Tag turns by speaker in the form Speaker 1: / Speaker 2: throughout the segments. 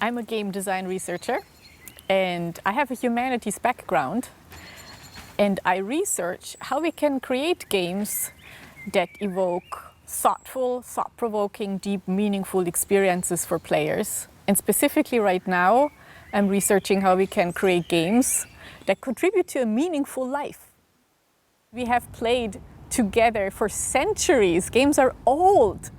Speaker 1: I'm a game design researcher and I have a humanities background, and I research how we can create games that evoke thoughtful, thought-provoking, deep, meaningful experiences for players. And specifically right now, I'm researching how we can create games that contribute to a meaningful life. We have played together for centuries. Games are old.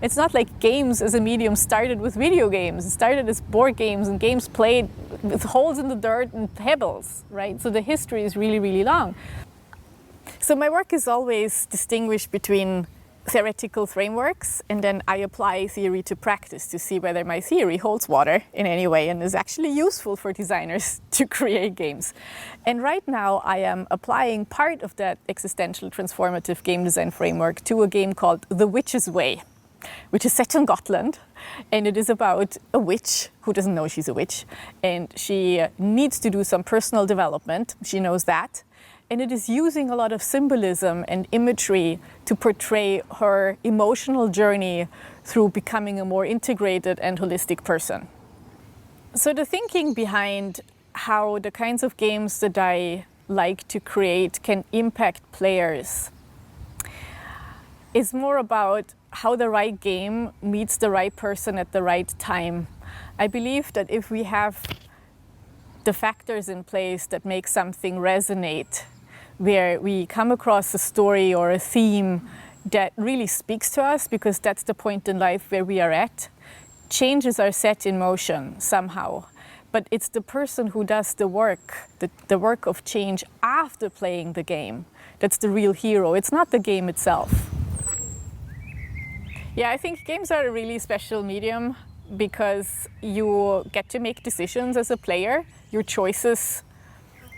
Speaker 1: It's not like games as a medium started with video games. It started as board games and games played with holes in the dirt and pebbles, right? So the history is really, really long. So my work is always distinguished between theoretical frameworks, and then I apply theory to practice to see whether my theory holds water in any way and is actually useful for designers to create games. And right now I am applying part of that existential transformative game design framework to a game called The Witch's Way, which is set on Gotland, and it is about a witch who doesn't know she's a witch, and she needs to do some personal development. She knows that. And it is using a lot of symbolism and imagery to portray her emotional journey through becoming a more integrated and holistic person. So the thinking behind how the kinds of games that I like to create can impact players is more about how the right game meets the right person at the right time. I believe that if we have the factors in place that make something resonate, where we come across a story or a theme that really speaks to us, because that's the point in life where we are at, changes are set in motion somehow. But it's the person who does the work, the work of change after playing the game, that's the real hero. It's not the game itself. Yeah, I think games are a really special medium because you get to make decisions as a player. Your choices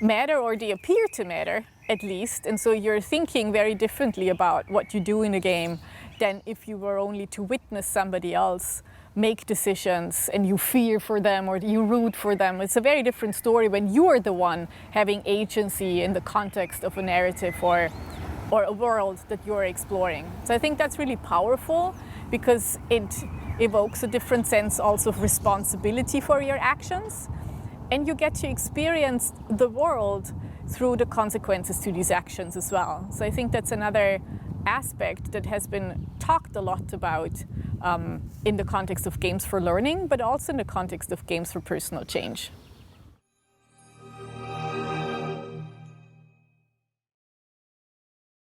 Speaker 1: matter, or they appear to matter at least, and so you're thinking very differently about what you do in a game than if you were only to witness somebody else make decisions and you fear for them or you root for them. It's a very different story when you are the one having agency in the context of a narrative or a world that you're exploring. So I think that's really powerful because it evokes a different sense also of responsibility for your actions, and you get to experience the world through the consequences to these actions as well. So I think that's another aspect that has been talked a lot about in the context of games for learning, but also in the context of games for personal change.